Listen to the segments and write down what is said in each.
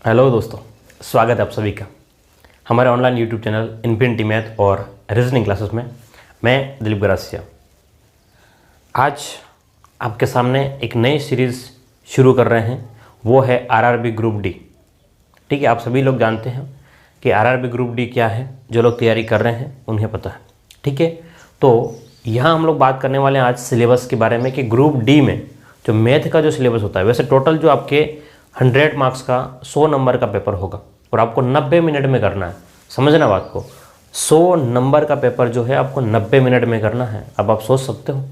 Hello दोस्तों, स्वागत है आप सभी का हमारे online YouTube channel infinity math और रीजनिंग क्लासेस में। मैं दिलीप गरासिया आज आपके सामने एक नई सीरीज़ शुरू कर रहे हैं, वो है आरआरबी ग्रुप डी। ठीक है, आप सभी लोग जानते हैं कि आरआरबी ग्रुप डी क्या है। जो लोग तैयारी कर रहे हैं उन्हें पता है। ठीक है, तो यहाँ हम लोग बात करने वाले हैं आज सिलेबस के बारे में कि ग्रुप डी में जो मैथ का जो सिलेबस होता है, वैसे टोटल जो आपके 100 मार्क्स का 100 नंबर का पेपर होगा और आपको 90 मिनट में करना है। समझना बात को, 100 नंबर का पेपर जो है आपको 90 मिनट में करना है। अब आप सोच सकते हो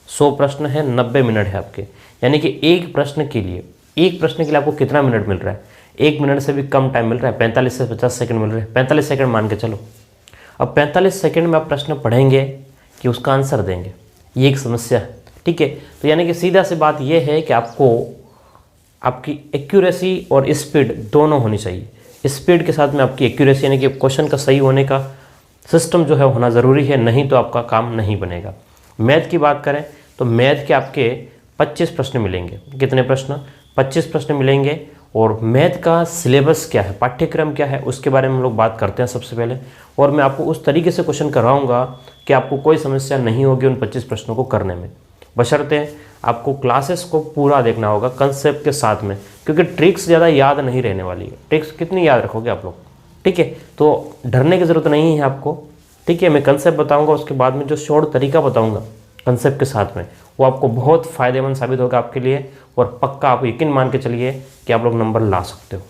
100 प्रश्न है, 90 मिनट है आपके, यानी कि एक प्रश्न के लिए आपको कितना मिनट मिल रहा है? 1 मिनट से भी कम टाइम मिल रहा है, 45 से 50 सेकंड मिल रहे हैं। 45 सेकंड मान के चलो। अब 45 सेकंड में आप प्रश्न पढ़ेंगे कि उसका आंसर देंगे, ये एक समस्या है। ठीक है, तो यानी कि सीधा सी बात यह है कि आपको आपकी एक्यूरेसी और स्पीड दोनों होनी चाहिए। स्पीड के साथ में आपकी एक्यूरेसी, यानी कि क्वेश्चन का सही होने का सिस्टम जो है होना ज़रूरी है, नहीं तो आपका काम नहीं बनेगा। मैथ की बात करें तो मैथ के आपके 25 प्रश्न मिलेंगे। कितने प्रश्न? 25 प्रश्न मिलेंगे। और मैथ का सिलेबस क्या है, पाठ्यक्रम क्या है, उसके बारे में हम लोग बात करते हैं सबसे पहले। और मैं आपको उस तरीके से क्वेश्चन करवाऊँगा कि आपको कोई समस्या नहीं होगी उन 25 प्रश्नों को करने में, बशर्ते आपको क्लासेस को पूरा देखना होगा कंसेप्ट के साथ में, क्योंकि ट्रिक्स ज़्यादा याद नहीं रहने वाली है। ट्रिक्स कितनी याद रखोगे आप लोग? ठीक है, तो डरने की ज़रूरत नहीं है आपको। ठीक है, मैं कंसेप्ट बताऊंगा, उसके बाद में जो शॉर्ट तरीका बताऊंगा कंसेप्ट के साथ में, वो आपको बहुत फ़ायदेमंद साबित होगा आपके लिए। और पक्का आप यकीन मान के चलिए कि आप लोग नंबर ला सकते हो।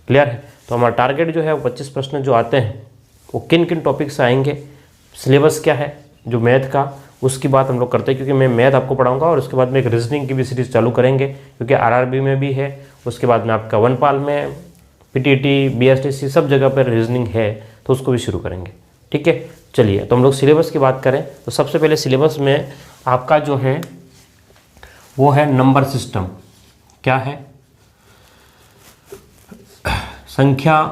क्लियर है? तो हमारा टारगेट जो है वो 25 प्रश्न जो आते हैं वो किन किन टॉपिक से आएंगे, सिलेबस क्या है जो मैथ का, उसकी बात हम लोग करते हैं। क्योंकि मैं मैथ आपको पढ़ाऊंगा और उसके बाद में एक रीजनिंग की भी सीरीज़ चालू करेंगे, क्योंकि आरआरबी में भी है। उसके बाद में आपका वनपाल में, पीटीटी, बीएसटीसी सब जगह पर रीजनिंग है, तो उसको भी शुरू करेंगे। ठीक है, चलिए तो हम लोग सिलेबस की बात करें तो सबसे पहले सिलेबस में आपका जो है वो है नंबर सिस्टम। क्या है? संख्या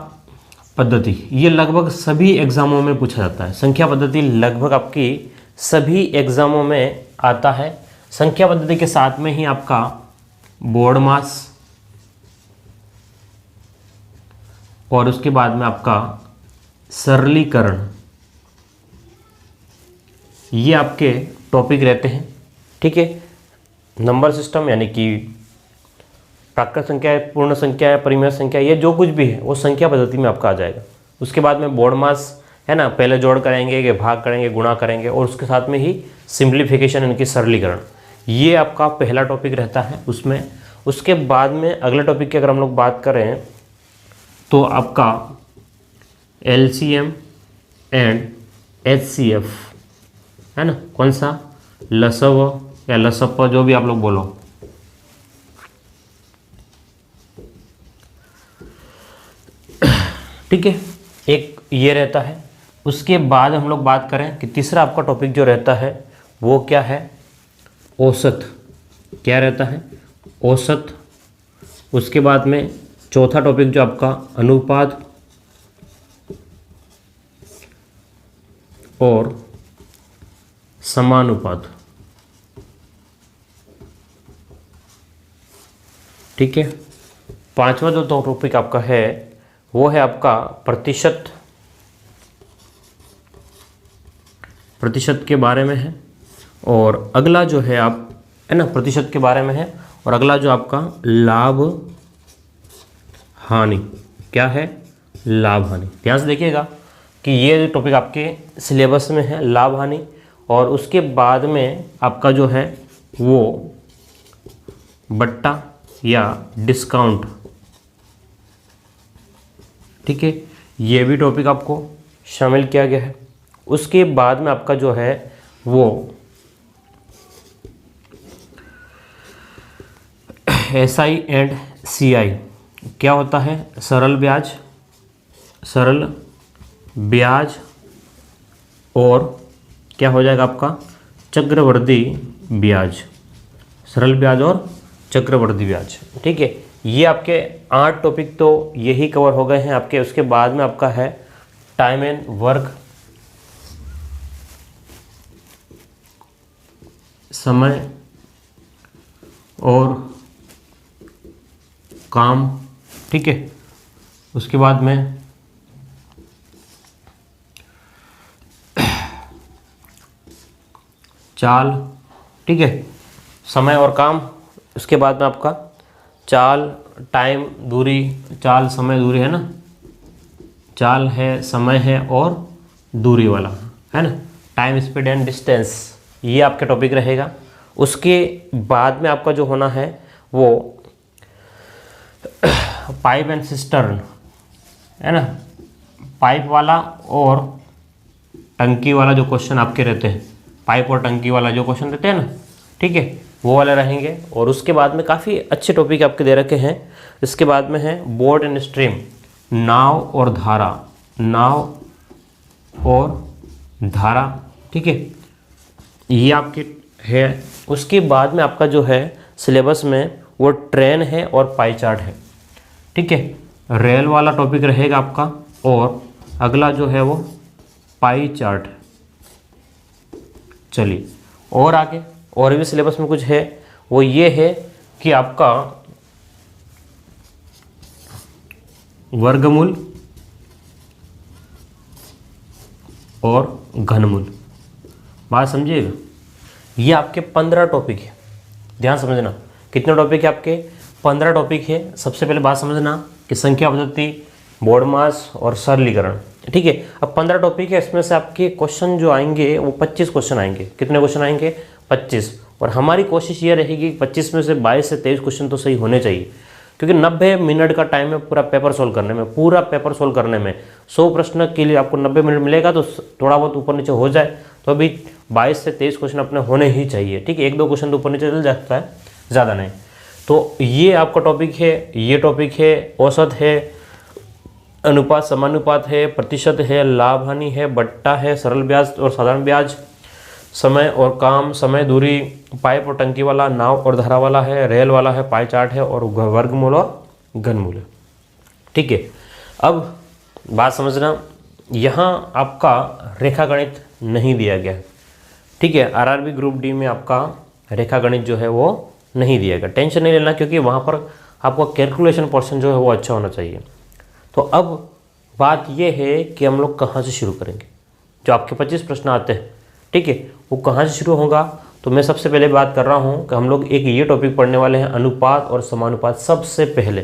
पद्धति। ये लगभग सभी एग्जामों में पूछा जाता है। संख्या पद्धति लगभग आपकी सभी एग्जामों में आता है। संख्या पद्धति के साथ में ही आपका बोर्ड मास और उसके बाद में आपका सरलीकरण, ये आपके टॉपिक रहते हैं। ठीक है, नंबर सिस्टम यानी कि प्राकृत संख्या है, पूर्ण संख्या है, परिमेय संख्या, ये जो कुछ भी है वो संख्या पद्धति में आपका आ जाएगा। उसके बाद में बोर्ड मास है ना, पहले जोड़ करेंगे कि भाग करेंगे, गुणा करेंगे, और उसके साथ में ही सिंप्लीफिकेशन यानी कि सरलीकरण, ये आपका पहला टॉपिक रहता है उसमें। उसके बाद में अगले टॉपिक की अगर हम लोग बात करें तो आपका एलसीएम एंड एचसीएफ है ना, कौन सा? लसव या लसप, जो भी आप लोग बोलो। ठीक है, एक ये रहता है। उसके बाद हम लोग बात करें कि तीसरा आपका टॉपिक जो रहता है वो क्या है? औसत। क्या रहता है? औसत। उसके बाद में चौथा टॉपिक जो आपका अनुपात और समानुपात। ठीक है, पांचवा जो टॉपिक आपका है वो है आपका प्रतिशत। प्रतिशत के बारे में है। और अगला जो है आप है ना, प्रतिशत के बारे में है। और अगला जो आपका लाभ हानि। क्या है? लाभ हानि। ध्यान से देखिएगा कि ये टॉपिक आपके सिलेबस में है, लाभ हानि। और उसके बाद में आपका जो है वो बट्टा या डिस्काउंट। ठीक है, ये भी टॉपिक आपको शामिल किया गया है। उसके बाद में आपका जो है वो एसआई एंड सीआई। क्या होता है? सरल ब्याज, सरल ब्याज, और क्या हो जाएगा आपका? चक्रवृद्धि ब्याज। सरल ब्याज और चक्रवृद्धि ब्याज। ठीक है, ये आपके 8 टॉपिक तो यही कवर हो गए हैं आपके। उसके बाद में आपका है टाइम एंड वर्क, समय और काम। ठीक है, उसके बाद में चाल, ठीक है, समय और काम। उसके बाद में आपका चाल, टाइम, दूरी, चाल, समय, दूरी है ना, चाल है, समय है और दूरी वाला है ना, टाइम, स्पीड एंड डिस्टेंस, ये आपके टॉपिक रहेगा। उसके बाद में आपका जो होना है वो पाइप एंड सिस्टर्न है ना, पाइप वाला और टंकी वाला जो क्वेश्चन आपके रहते हैं, पाइप और टंकी वाला जो क्वेश्चन रहते हैं ना, ठीक है, वो वाले रहेंगे। और उसके बाद में काफ़ी अच्छे टॉपिक आपके दे रखे हैं। इसके बाद में है बोर्ड एंड स्ट्रीम, नाव और धारा, नाव और धारा, ठीक है, ये आपकी है। उसके बाद में आपका जो है सिलेबस में वो ट्रेन है और पाई चार्ट है, ठीक है, रेल वाला टॉपिक रहेगा आपका। और अगला जो है वो पाई चार्ट है। चलिए और आगे और भी सिलेबस में कुछ है, वो ये है कि आपका वर्गमूल और घनमूल, बात समझिएगा। ये आपके 15 टॉपिक है, ध्यान समझना। कितने टॉपिक है आपके? 15 टॉपिक है। सबसे पहले बात समझना कि संख्या पद्धति, बोर्ड मास और सरलीकरण, ठीक है। अब 15 टॉपिक है, इसमें से आपके क्वेश्चन जो आएंगे वो 25 क्वेश्चन आएंगे। कितने क्वेश्चन आएंगे? 25। और हमारी कोशिश ये रहेगी 25 में से 22 से 23 क्वेश्चन तो सही होने चाहिए, क्योंकि 90 मिनट का टाइम है पूरा पेपर सोल्व करने में। पूरा पेपर सोल्व करने में 100 प्रश्न के लिए आपको 90 मिनट मिलेगा, तो थोड़ा बहुत ऊपर नीचे हो जाए तो अभी 22 से 23 क्वेश्चन अपने होने ही चाहिए, ठीक है। 1-2 क्वेश्चन तो ऊपर नीचे चल जाता है, ज़्यादा नहीं। तो ये आपका टॉपिक है, ये टॉपिक है, औसत है, अनुपात समानुपात है, प्रतिशत है, लाभ हानि है, बट्टा है, सरल ब्याज और साधारण ब्याज, समय और काम, समय दूरी, पाइप और टंकी वाला, नाव और धारा वाला है, रेल वाला है, पाई चार्ट है और वर्गमूल और घनमूल है, ठीक है। अब बात समझना, यहाँ आपका रेखा गणित नहीं दिया गया है, ठीक है। आरआरबी ग्रुप डी में आपका रेखा गणित जो है वो नहीं दिया गया। टेंशन नहीं लेना, क्योंकि वहाँ पर आपका कैलकुलेशन पोर्शन जो है वो अच्छा होना चाहिए। तो अब बात ये है कि हम लोग कहाँ से शुरू करेंगे। जो आपके 25 प्रश्न आते हैं, ठीक है, वो कहाँ से शुरू होगा। तो मैं सबसे पहले बात कर रहा हूँ कि हम लोग एक ये टॉपिक पढ़ने वाले हैं, अनुपात और समानुपात। सबसे पहले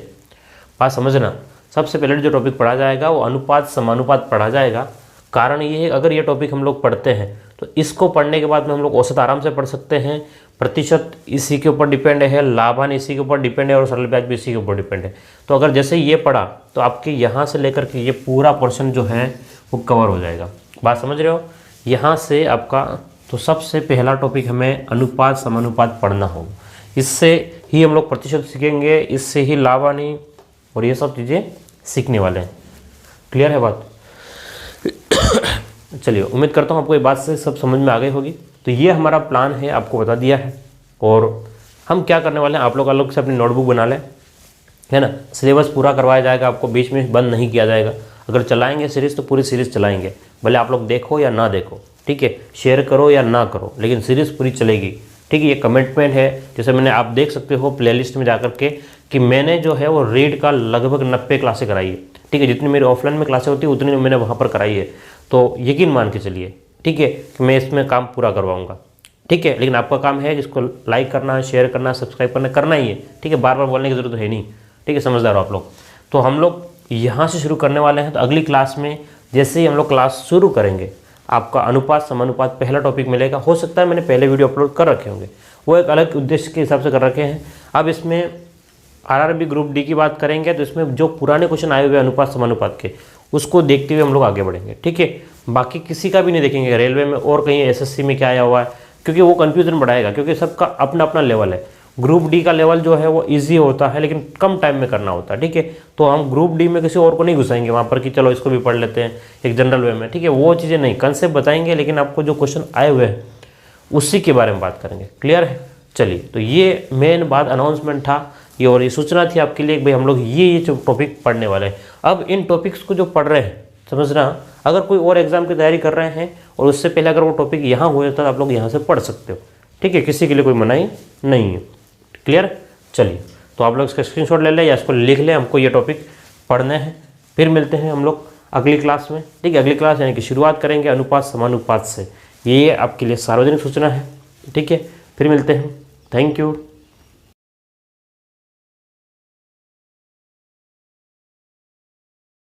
बात समझना, सबसे पहले जो टॉपिक पढ़ा जाएगा वो अनुपात समानुपात पढ़ा जाएगा। कारण ये है, अगर ये टॉपिक हम लोग पढ़ते हैं तो इसको पढ़ने के बाद में हम लोग औसत आराम से पढ़ सकते हैं, प्रतिशत इसी के ऊपर डिपेंड है, लाभान इसी के ऊपर डिपेंड है और सरल ब्याज भी इसी के ऊपर डिपेंड है। तो अगर जैसे ये पढ़ा तो आपके यहाँ से लेकर के ये पूरा पोर्शन जो है वो कवर हो जाएगा। बात समझ रहे हो? यहाँ से आपका तो सबसे पहला टॉपिक हमें अनुपात समानुपात पढ़ना होगा। इससे ही हम लोग प्रतिशत सीखेंगे, इससे ही लाभ हानि और ये सब चीज़ें सीखने वाले हैं। क्लियर है बात? चलिए, उम्मीद करता हूँ आपको ये बात से सब समझ में आ गई होगी। तो ये हमारा प्लान है, आपको बता दिया है। और हम क्या करने वाले हैं, आप लोग अलग से अपनी नोटबुक बना लें, है ना। सिलेबस पूरा करवाया जाएगा, आपको बीच में बंद नहीं किया जाएगा। अगर चलाएंगे सीरीज़ तो पूरी सीरीज़ चलाएंगे, भले आप लोग देखो या ना देखो, ठीक है, शेयर करो या ना करो, लेकिन सीरीज़ पूरी चलेगी, ठीक है। ये कमिटमेंट है। जैसे मैंने, आप देख सकते हो प्लेलिस्ट में जाकर के कि मैंने जो है वो रीड का लगभग 90 क्लासें कराई है, ठीक है। जितनी मेरी ऑफलाइन में क्लासें होती है उतनी मैंने वहाँ पर कराई है। तो यकीन मान के चलिए, ठीक है, कि मैं इसमें काम पूरा करवाऊँगा, ठीक है। लेकिन आपका काम है जिसको लाइक करना है, शेयर करना है, सब्सक्राइब करना ही है, ठीक है। बार बार बोलने की ज़रूरत है नहीं, ठीक है, समझदार हो आप लोग। तो हम लोग यहाँ से शुरू करने वाले हैं। तो अगली क्लास में जैसे ही हम लोग क्लास शुरू करेंगे, आपका अनुपात समानुपात पहला टॉपिक मिलेगा। हो सकता है मैंने पहले वीडियो अपलोड कर रखे होंगे, वो एक अलग उद्देश्य के हिसाब से कर रखे हैं। अब इसमें आरआरबी ग्रुप डी की बात करेंगे तो इसमें जो पुराने क्वेश्चन आए हुए अनुपात समानुपात के, उसको देखते हुए हम लोग आगे बढ़ेंगे, ठीक है। बाकी किसी का भी नहीं देखेंगे, रेलवे में और कहीं एसएससी में क्या आया हुआ है, क्योंकि वो कन्फ्यूजन बढ़ाएगा, क्योंकि सबका अपना अपना लेवल है। ग्रुप डी का लेवल जो है वो इजी होता है, लेकिन कम टाइम में करना होता है, ठीक है। तो हम ग्रुप डी में किसी और को नहीं घुसाएंगे वहाँ पर कि चलो इसको भी पढ़ लेते हैं एक जनरल वे में, ठीक है। वो चीज़ें नहीं, कंसेप्ट बताएंगे, लेकिन आपको जो क्वेश्चन आए हुए हैं उसी के बारे में बात करेंगे। क्लियर है? चलिए, तो ये मेन बात अनाउंसमेंट था ये, और ये सूचना थी आपके लिए कि भाई हम लोग ये जो टॉपिक पढ़ने वाले हैं। अब इन टॉपिक्स को जो पढ़ रहे हैं, समझना, अगर कोई और एग्जाम की तैयारी कर रहे हैं और उससे पहले अगर वो टॉपिक यहाँ हुए तो आप लोग यहाँ से पढ़ सकते हो, ठीक है। किसी के लिए कोई मनाही नहीं है। क्लियर? चलिए, तो आप लोग इसका स्क्रीनशॉट ले लें या इसको लिख लें, हमको ये टॉपिक पढ़ने हैं, फिर मिलते हैं हम लोग अगली क्लास में, ठीक है। अगली क्लास यानी कि शुरुआत करेंगे अनुपात समानुपात से, ये आपके लिए सार्वजनिक सूचना है, ठीक है। फिर मिलते हैं, थैंक यू।